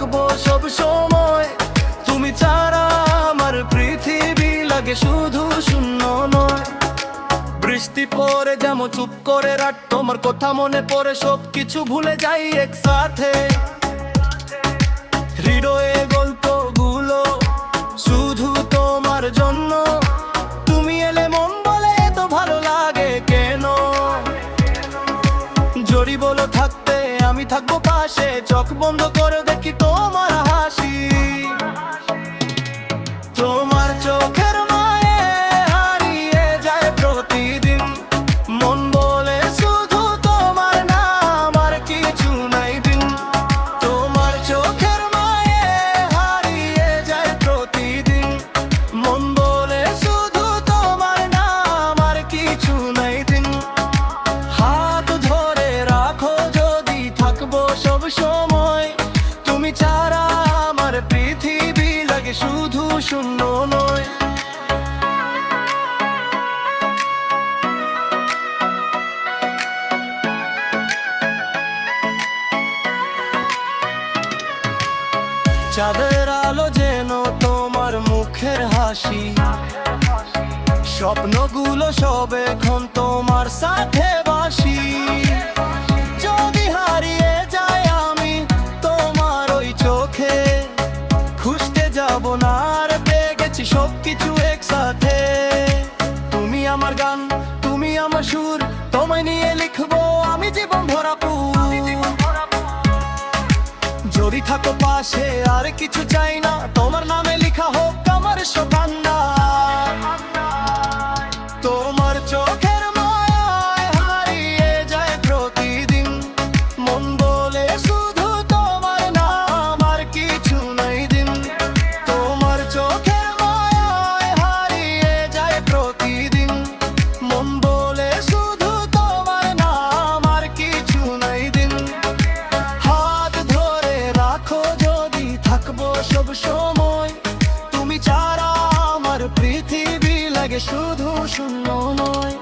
থাকবো সব সময়। তুমি ছাড়া আমার পৃথিবী লাগে শুধু শূন্য নয়। বৃষ্টি পড়ে যেমন চুপ করে রাত, তোমার কথা মনে পড়ে সব কিছু ভুলে যাই একসাথে। হৃদয়ে গল্পগুলো শুধু তোমার জন্য। তুমি এলে মন বলে এত ভালো লাগে কেন? জড়ি বলো থাকতে আমি থাকবো পাশে, চোখ বন্ধ করে দেখি তোমার হাসি। তোমার চোখের মায়ে হারিয়ে যায় প্রতিদিন, মন বলে শুধু তোমার নাম আর কিছু নাই দিন। তোমার চোখের মায়ে হারিয়ে যায় প্রতিদিন, মন বলে শুধু তোমার নাম আর কিছু নাই দিন। হাত ধরে রাখো যদি থাকবো সব সময়। তুমি ছাড়া আমার পৃথিবী লাগে শুধু শূন্য নয়। চাঁদের আলো যেন তোমার মুখের হাসি, স্বপ্নগুলো সব এখন তোমার সাথে বাসি। যদি হারিয়ে যাই আমি তোমার ওই চোখে, খুঁজতে যাব না আর পেয়ে গেছি সবকিছু একসাথে। তুমি আমার গান, তুমি আমার সুর, তোমায় নিয়ে লিখবো আমি জীবন ভরাপুর। যদি থাকো পাশে আর কিছু চাই না, তোমার নামে লেখা হোক আমার সব কান্না। তোমার চোখের মায়ায় হারিয়ে যায় প্রতিদিন, মন বলে শুধু তোমার নাম আর কিছু নাই দিন। তোমার চোখের মায়ায় হারিয়ে যায় প্রতিদিন, মন বলে শুধু তোমার নাম আর কিছু নাই দিন। হাত ধরে রাখো যদি থাকবো সব সময়। তুমি ছাড়া আমার পৃথিবী লাগে শুধু শূন্য নয়।